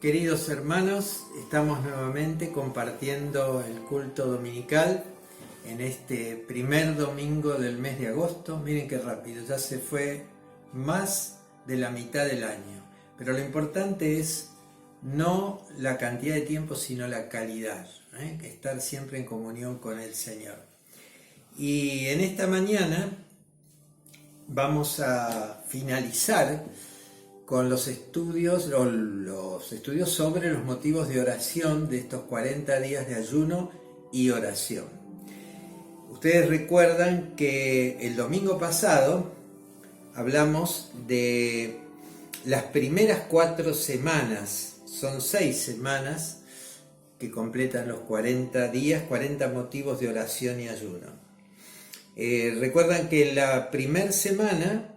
Queridos hermanos, estamos nuevamente compartiendo el culto dominical en este primer domingo del mes de agosto. Miren qué rápido, ya se fue más de la mitad del año. Pero lo importante es no la cantidad de tiempo, sino la calidad, estar siempre en comunión con el Señor. Y en esta mañana vamos a finalizar con los estudios sobre los motivos de oración de estos 40 días de ayuno y oración. Ustedes recuerdan que el domingo pasado hablamos de las primeras 4 semanas, son 6 semanas que completan los 40 días, 40 motivos de oración y ayuno. Recuerdan que en la primera semana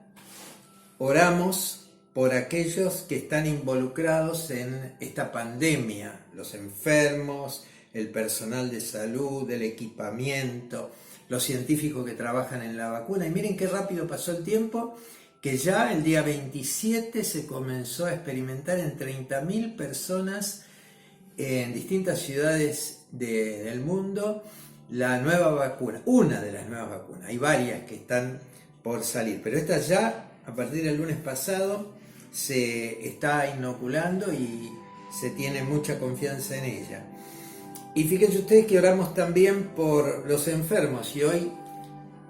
oramos por aquellos que están involucrados en esta pandemia, los enfermos, el personal de salud, el equipamiento, los científicos que trabajan en la vacuna. Y miren qué rápido pasó el tiempo, que ya el día 27 se comenzó a experimentar en 30.000 personas en distintas ciudades del mundo la nueva vacuna, una de las nuevas vacunas. Hay varias que están por salir, pero esta ya a partir del lunes pasado se está inoculando y se tiene mucha confianza en ella. Y fíjense ustedes que oramos también por los enfermos, y hoy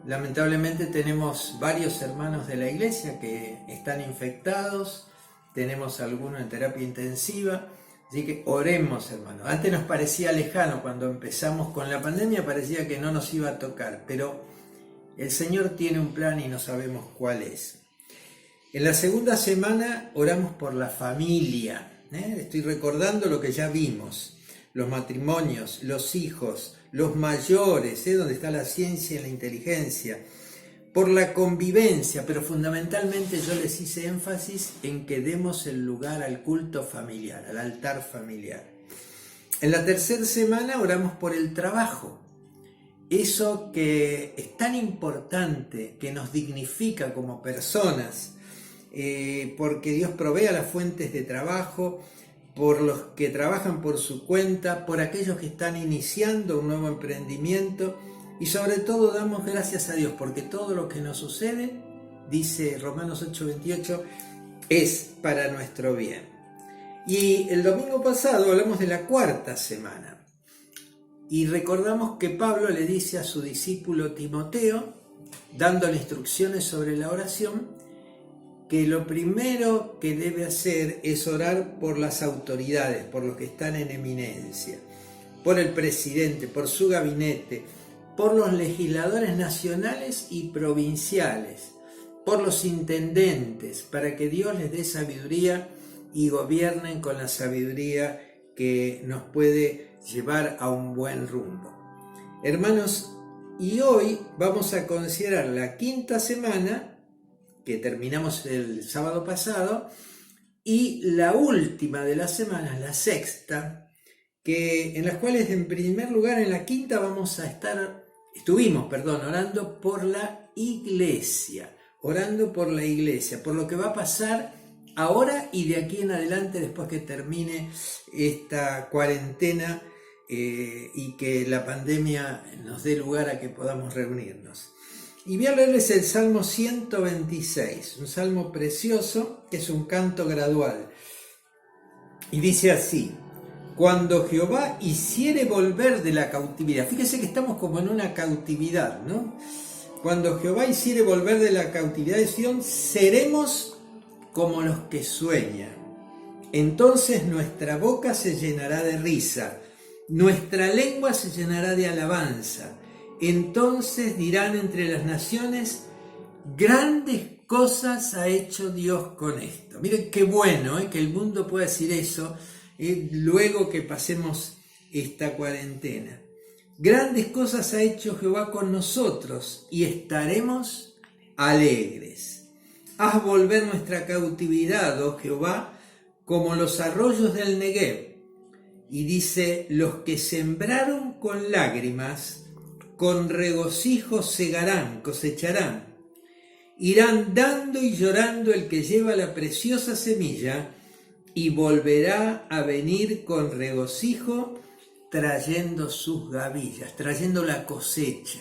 lamentablemente tenemos varios hermanos de la iglesia que están infectados, tenemos algunos en terapia intensiva, así que oremos, hermanos. Antes nos parecía lejano, cuando empezamos con la pandemia parecía que no nos iba a tocar, pero el Señor tiene un plan y no sabemos cuál es. En la segunda semana oramos por la familia. Estoy recordando lo que ya vimos: los matrimonios, los hijos, los mayores, donde está la ciencia y la inteligencia, por la convivencia, pero fundamentalmente yo les hice énfasis en que demos el lugar al culto familiar, al altar familiar. En la tercera semana oramos por el trabajo, eso que es tan importante, que nos dignifica como personas, porque Dios provee las fuentes de trabajo, por los que trabajan por su cuenta, por aquellos que están iniciando un nuevo emprendimiento, y sobre todo damos gracias a Dios porque todo lo que nos sucede, dice Romanos 8:28, es para nuestro bien. Y el domingo pasado hablamos de la cuarta semana y recordamos que Pablo le dice a su discípulo Timoteo, dándole instrucciones sobre la oración, que lo primero que debe hacer es orar por las autoridades, por los que están en eminencia, por el presidente, por su gabinete, por los legisladores nacionales y provinciales, por los intendentes, para que Dios les dé sabiduría y gobiernen con la sabiduría que nos puede llevar a un buen rumbo. Hermanos, y hoy vamos a considerar la quinta semana, que terminamos el sábado pasado, y la última de las semanas, la sexta, en las cuales en primer lugar en la quinta estuvimos orando por la iglesia, por lo que va a pasar ahora y de aquí en adelante después que termine esta cuarentena y que la pandemia nos dé lugar a que podamos reunirnos. Y voy a leerles el Salmo 126, un salmo precioso, que es un canto gradual. Y dice así: cuando Jehová hiciere volver de la cautividad. Fíjense que estamos como en una cautividad, ¿no? Cuando Jehová hiciere volver de la cautividad de Sión, seremos como los que sueñan. Entonces nuestra boca se llenará de risa, nuestra lengua se llenará de alabanza. Entonces dirán entre las naciones: grandes cosas ha hecho Dios con esto. Miren qué bueno que el mundo pueda decir eso luego que pasemos esta cuarentena. Grandes cosas ha hecho Jehová con nosotros y estaremos alegres. Haz volver nuestra cautividad, oh Jehová, como los arroyos del Negev. Y dice: los que sembraron con lágrimas, con regocijo segarán, cosecharán. Irán dando y llorando el que lleva la preciosa semilla, y volverá a venir con regocijo trayendo sus gavillas, trayendo la cosecha.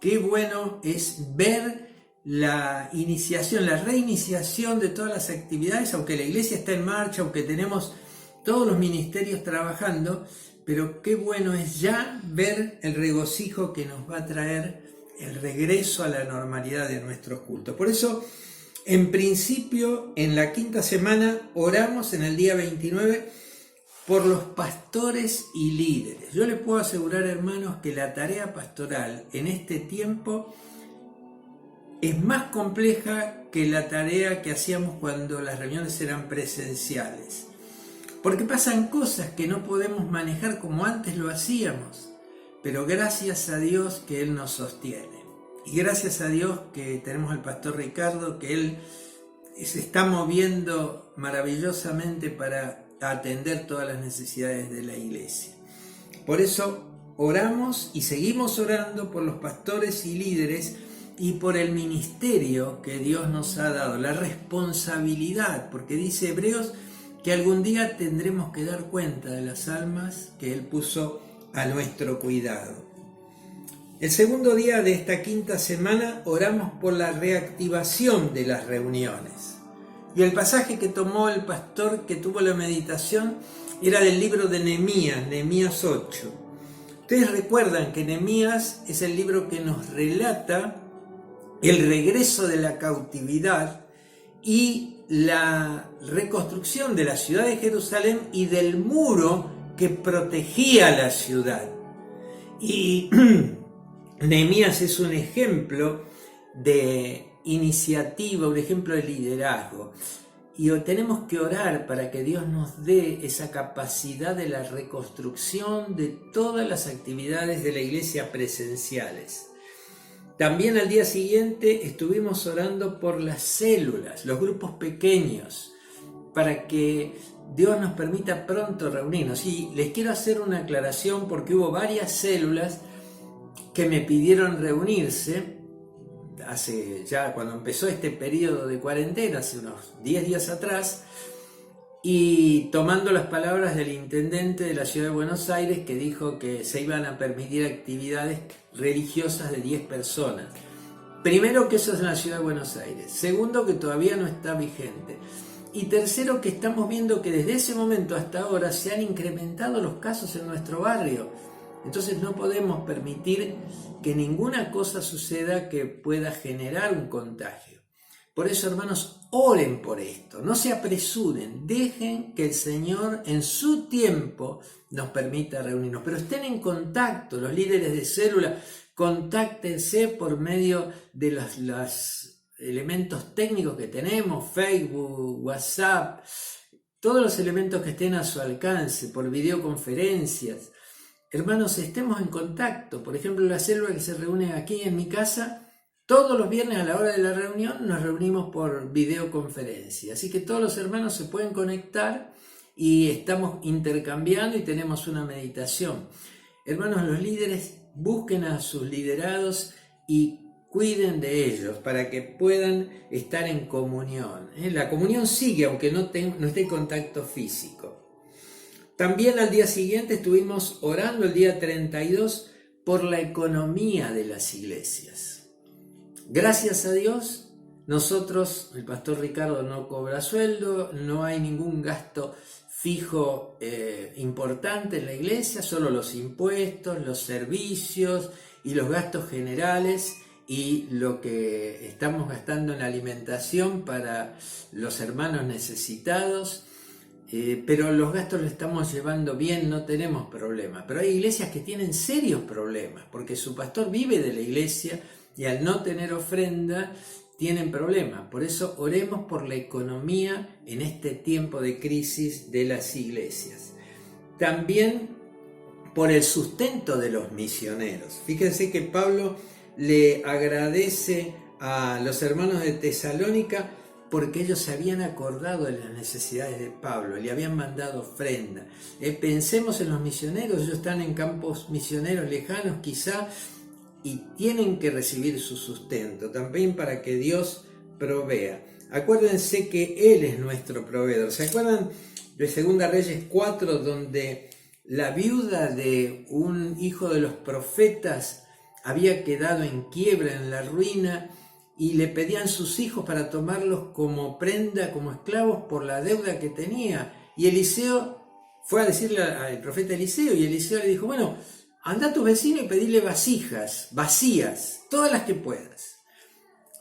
Qué bueno es ver la iniciación, la reiniciación de todas las actividades, aunque la iglesia está en marcha, aunque tenemos todos los ministerios trabajando, pero qué bueno es ya ver el regocijo que nos va a traer el regreso a la normalidad de nuestros cultos. Por eso, en principio, en la quinta semana, oramos en el día 29 por los pastores y líderes. Yo les puedo asegurar, hermanos, que la tarea pastoral en este tiempo es más compleja que la tarea que hacíamos cuando las reuniones eran presenciales. Porque pasan cosas que no podemos manejar como antes lo hacíamos. Pero gracias a Dios que Él nos sostiene. Y gracias a Dios que tenemos al pastor Ricardo, que Él se está moviendo maravillosamente para atender todas las necesidades de la iglesia. Por eso oramos y seguimos orando por los pastores y líderes y por el ministerio que Dios nos ha dado, la responsabilidad, porque dice Hebreos que algún día tendremos que dar cuenta de las almas que Él puso a nuestro cuidado. El segundo día de esta quinta semana oramos por la reactivación de las reuniones. Y el pasaje que tomó el pastor que tuvo la meditación era del libro de Nehemías, Nehemías 8. Ustedes recuerdan que Nehemías es el libro que nos relata el regreso de la cautividad y la reconstrucción de la ciudad de Jerusalén y del muro que protegía la ciudad. Y Nehemías es un ejemplo de iniciativa, un ejemplo de liderazgo. Y tenemos que orar para que Dios nos dé esa capacidad de la reconstrucción de todas las actividades de la iglesia presenciales. También al día siguiente estuvimos orando por las células, los grupos pequeños, para que Dios nos permita pronto reunirnos. Y les quiero hacer una aclaración porque hubo varias células que me pidieron reunirse hace ya cuando empezó este periodo de cuarentena, hace unos 10 días atrás, y tomando las palabras del intendente de la ciudad de Buenos Aires, que dijo que se iban a permitir actividades religiosas de 10 personas. Primero, que eso es en la ciudad de Buenos Aires. Segundo, que todavía no está vigente. Y tercero, que estamos viendo que desde ese momento hasta ahora se han incrementado los casos en nuestro barrio. Entonces no podemos permitir que ninguna cosa suceda que pueda generar un contagio. Por eso, hermanos, oren por esto, no se apresuren, dejen que el Señor en su tiempo nos permita reunirnos, pero estén en contacto, los líderes de célula, contáctense por medio de los elementos técnicos que tenemos, Facebook, WhatsApp, todos los elementos que estén a su alcance, por videoconferencias. Hermanos, estemos en contacto. Por ejemplo, la célula que se reúne aquí en mi casa, todos los viernes a la hora de la reunión nos reunimos por videoconferencia. Así que todos los hermanos se pueden conectar y estamos intercambiando y tenemos una meditación. Hermanos, los líderes busquen a sus liderados y cuiden de ellos para que puedan estar en comunión. La comunión sigue aunque no esté en contacto físico. También al día siguiente estuvimos orando el día 32 por la economía de las iglesias. Gracias a Dios, nosotros, el pastor Ricardo no cobra sueldo, no hay ningún gasto fijo importante en la iglesia, solo los impuestos, los servicios y los gastos generales y lo que estamos gastando en alimentación para los hermanos necesitados. Pero los gastos los estamos llevando bien, no tenemos problemas. Pero hay iglesias que tienen serios problemas, porque su pastor vive de la iglesia y al no tener ofrenda tienen problemas. Por eso oremos por la economía en este tiempo de crisis de las iglesias. También por el sustento de los misioneros. Fíjense que Pablo le agradece a los hermanos de Tesalónica porque ellos se habían acordado de las necesidades de Pablo, le habían mandado ofrenda. Pensemos en los misioneros, ellos están en campos misioneros lejanos quizá y tienen que recibir su sustento, también para que Dios provea. Acuérdense que Él es nuestro proveedor. ¿Se acuerdan de 2 Reyes 4, donde la viuda de un hijo de los profetas había quedado en quiebra, en la ruina, y le pedían sus hijos para tomarlos como prenda, como esclavos, por la deuda que tenía? Y Eliseo fue a decirle al profeta Eliseo, y Eliseo le dijo, bueno, anda a tu vecino y pedile vasijas, vacías, todas las que puedas.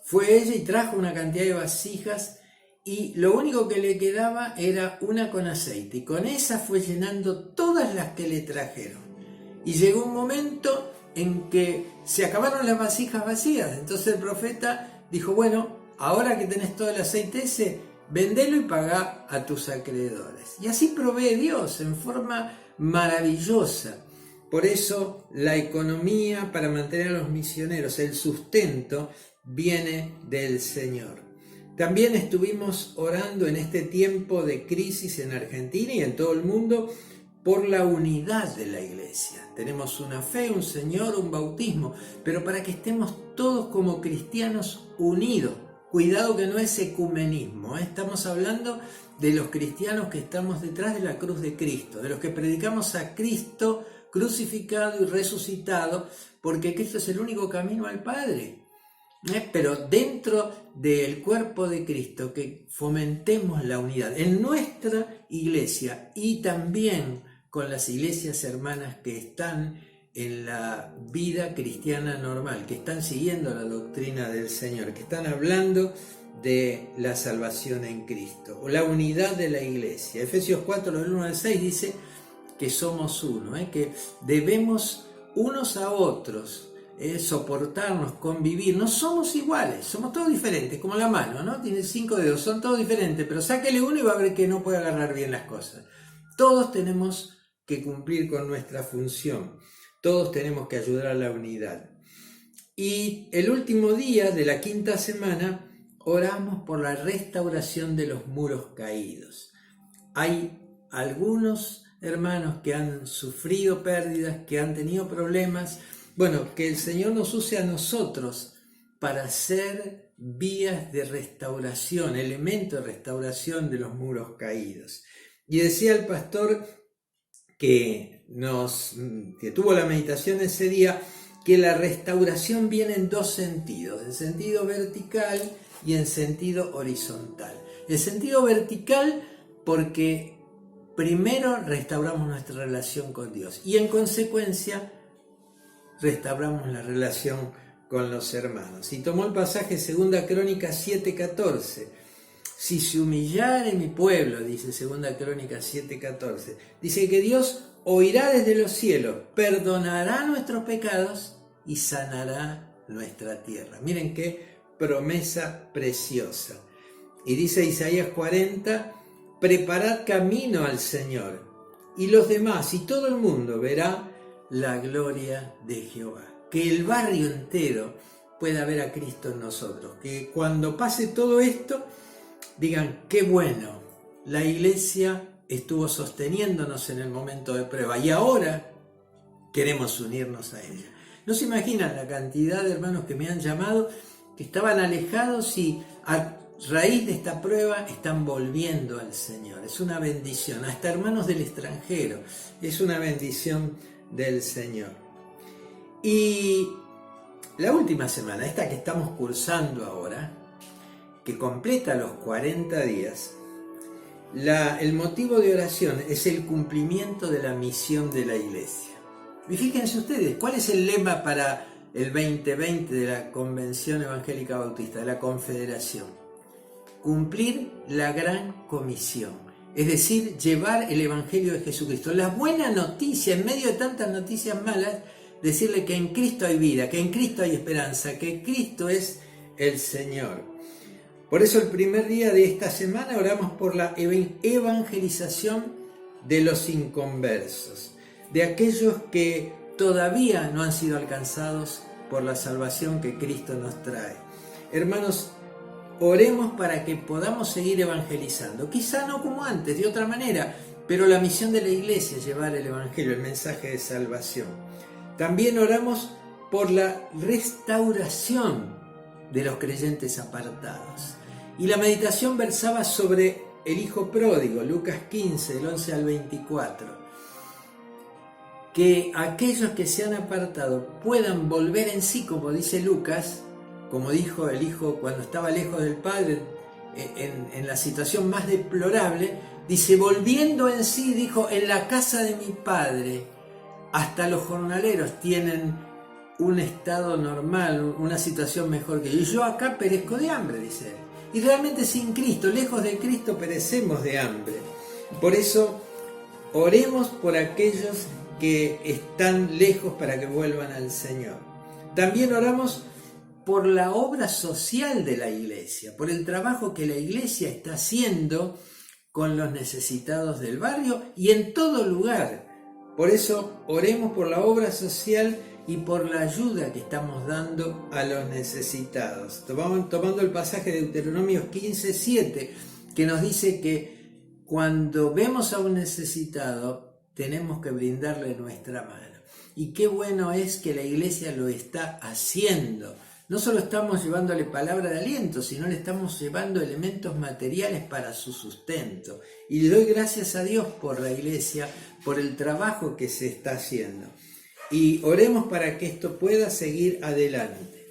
Fue ella y trajo una cantidad de vasijas, y lo único que le quedaba era una con aceite, y con esa fue llenando todas las que le trajeron. Y llegó un momento en que se acabaron las vasijas vacías. Entonces el profeta dijo, bueno, ahora que tenés todo el aceite ese, vendelo y pagá a tus acreedores. Y así provee Dios en forma maravillosa. Por eso la economía para mantener a los misioneros, el sustento, viene del Señor. También estuvimos orando en este tiempo de crisis en Argentina y en todo el mundo por la unidad de la iglesia. Tenemos una fe, un Señor, un bautismo, pero para que estemos todos como cristianos unidos. Cuidado que no es ecumenismo, ¿eh? Estamos hablando de los cristianos que estamos detrás de la cruz de Cristo, de los que predicamos a Cristo crucificado y resucitado, porque Cristo es el único camino al Padre. Pero dentro del cuerpo de Cristo, que fomentemos la unidad en nuestra iglesia y también con las iglesias hermanas que están en la vida cristiana normal, que están siguiendo la doctrina del Señor, que están hablando de la salvación en Cristo, o la unidad de la iglesia. Efesios 4, del 1 al 6 dice que somos uno, que debemos unos a otros soportarnos, convivir. No somos iguales, somos todos diferentes, como la mano, ¿no? Tiene 5 dedos, son todos diferentes, pero sáquele uno y va a ver que no puede agarrar bien las cosas. Todos tenemos que cumplir con nuestra función, todos tenemos que ayudar a la unidad. Y el último día de la 5ª semana oramos por la restauración de los muros caídos. Hay algunos hermanos que han sufrido pérdidas, que han tenido problemas. Bueno, que el Señor nos use a nosotros para ser vías de restauración, elementos de restauración de los muros caídos. Y decía el pastor que tuvo la meditación ese día, que la restauración viene en 2 sentidos, en sentido vertical y en sentido horizontal. El sentido vertical porque primero restauramos nuestra relación con Dios y en consecuencia restauramos la relación con los hermanos. Y tomó el pasaje 2 Crónicas 7:14. Si se humillare mi pueblo, dice 2 Crónicas 7:14, dice que Dios oirá desde los cielos, perdonará nuestros pecados y sanará nuestra tierra. Miren qué promesa preciosa. Y dice Isaías 40, preparad camino al Señor, y los demás y todo el mundo verá la gloria de Jehová. Que el barrio entero pueda ver a Cristo en nosotros. Que cuando pase todo esto, digan, qué bueno, la iglesia estuvo sosteniéndonos en el momento de prueba y ahora queremos unirnos a ella. No se imaginan la cantidad de hermanos que me han llamado, que estaban alejados y a raíz de esta prueba están volviendo al Señor. Es una bendición, hasta hermanos del extranjero, es una bendición del Señor. Y la última semana, esta que estamos cursando ahora, que completa los 40 días, el motivo de oración es el cumplimiento de la misión de la iglesia. Y fíjense ustedes, ¿cuál es el lema para el 2020 de la Convención Evangélica Bautista, de la Confederación? Cumplir la gran comisión. Es decir, llevar el Evangelio de Jesucristo. La buena noticia, en medio de tantas noticias malas, decirle que en Cristo hay vida, que en Cristo hay esperanza, que Cristo es el Señor. Por eso el primer día de esta semana oramos por la evangelización de los inconversos, de aquellos que todavía no han sido alcanzados por la salvación que Cristo nos trae. Hermanos, oremos para que podamos seguir evangelizando, quizá no como antes, de otra manera, pero la misión de la iglesia es llevar el evangelio, el mensaje de salvación. También oramos por la restauración de los creyentes apartados. Y la meditación versaba sobre el hijo pródigo, Lucas 15, del 11 al 24. Que aquellos que se han apartado puedan volver en sí, como dice Lucas, como dijo el hijo cuando estaba lejos del padre, en la situación más deplorable, dice, volviendo en sí, dijo, en la casa de mi padre, hasta los jornaleros tienen un estado normal, una situación mejor que yo. Y yo acá perezco de hambre, dice él. Y realmente sin Cristo, lejos de Cristo, perecemos de hambre. Por eso, oremos por aquellos que están lejos para que vuelvan al Señor. También oramos por la obra social de la iglesia, por el trabajo que la iglesia está haciendo con los necesitados del barrio y en todo lugar. Por eso oremos por la obra social y por la ayuda que estamos dando a los necesitados. Tomando el pasaje de Deuteronomio 15:7, que nos dice que cuando vemos a un necesitado, tenemos que brindarle nuestra mano. Y qué bueno es que la iglesia lo está haciendo. No solo estamos llevándole palabra de aliento, sino le estamos llevando elementos materiales para su sustento. Y le doy gracias a Dios por la iglesia, por el trabajo que se está haciendo. Y oremos para que esto pueda seguir adelante.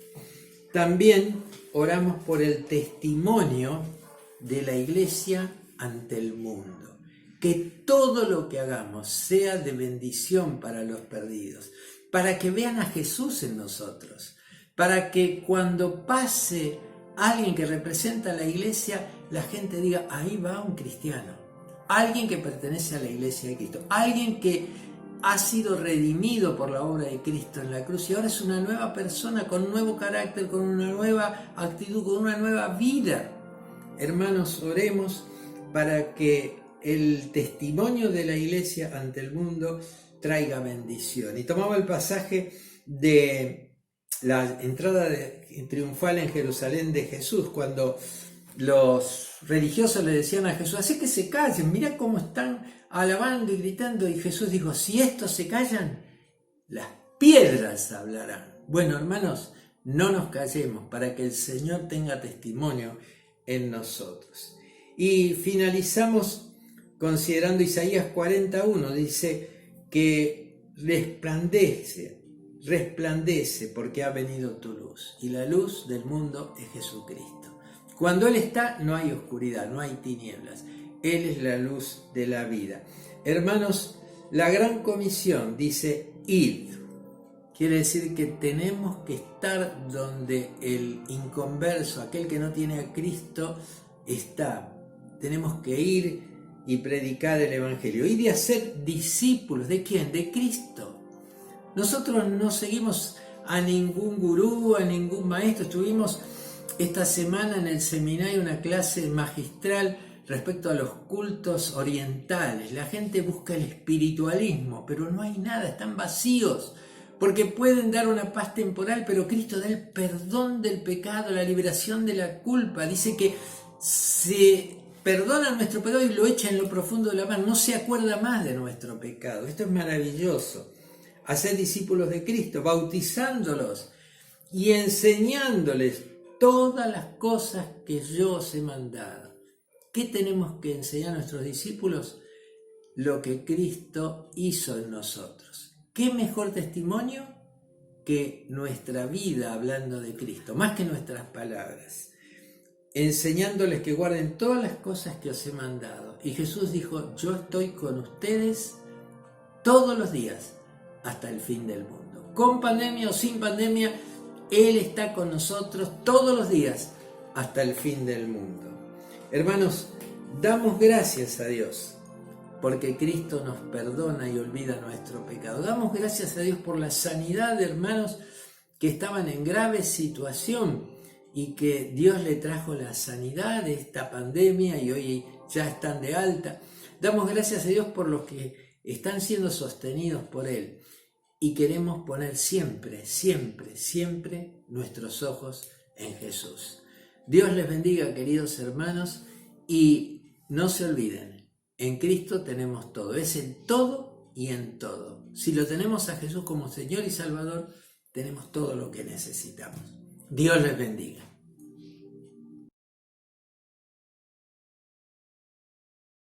También oramos por el testimonio de la iglesia ante el mundo. Que todo lo que hagamos sea de bendición para los perdidos, para que vean a Jesús en nosotros, para que cuando pase alguien que representa a la iglesia, la gente diga, ahí va un cristiano, alguien que pertenece a la iglesia de Cristo, alguien que ha sido redimido por la obra de Cristo en la cruz y ahora es una nueva persona con un nuevo carácter, con una nueva actitud, con una nueva vida. Hermanos, oremos para que el testimonio de la iglesia ante el mundo traiga bendición. Y tomaba el pasaje de la entrada triunfal en Jerusalén de Jesús, cuando los religiosos le decían a Jesús, así que se callen, mira cómo están alabando y gritando, y Jesús dijo, si estos se callan, las piedras hablarán. Bueno, hermanos, no nos callemos para que el Señor tenga testimonio en nosotros. Y finalizamos considerando Isaías 41, dice que resplandece porque ha venido tu luz, y la luz del mundo es Jesucristo. Cuando Él está, no hay oscuridad, no hay tinieblas. Él es la luz de la vida. Hermanos, la gran comisión dice, id. Quiere decir que tenemos que estar donde el inconverso, aquel que no tiene a Cristo, está. Tenemos que ir y predicar el Evangelio. Ir y hacer discípulos. ¿De quién? De Cristo. Nosotros no seguimos a ningún gurú, a ningún maestro. Estuvimos esta semana en el seminario una clase magistral respecto a los cultos orientales. La gente busca el espiritualismo, pero no hay nada, están vacíos, porque pueden dar una paz temporal, pero Cristo da el perdón del pecado, la liberación de la culpa. Dice que se perdona nuestro pecado y lo echa en lo profundo de la mar, no se acuerda más de nuestro pecado. Esto es maravilloso. Hacer discípulos de Cristo, bautizándolos y enseñándoles todas las cosas que yo os he mandado. ¿Qué tenemos que enseñar a nuestros discípulos? Lo que Cristo hizo en nosotros. ¿Qué mejor testimonio que nuestra vida hablando de Cristo, más que nuestras palabras? Enseñándoles que guarden todas las cosas que os he mandado. Y Jesús dijo, yo estoy con ustedes todos los días hasta el fin del mundo. Con pandemia o sin pandemia, Él está con nosotros todos los días hasta el fin del mundo. Hermanos, damos gracias a Dios porque Cristo nos perdona y olvida nuestro pecado. Damos gracias a Dios por la sanidad de hermanos que estaban en grave situación y que Dios le trajo la sanidad de esta pandemia y hoy ya están de alta. Damos gracias a Dios por los que están siendo sostenidos por Él y queremos poner siempre, siempre, siempre nuestros ojos en Jesús. Dios les bendiga, queridos hermanos, y no se olviden, en Cristo tenemos todo, es en todo y en todo. Si lo tenemos a Jesús como Señor y Salvador, tenemos todo lo que necesitamos. Dios les bendiga.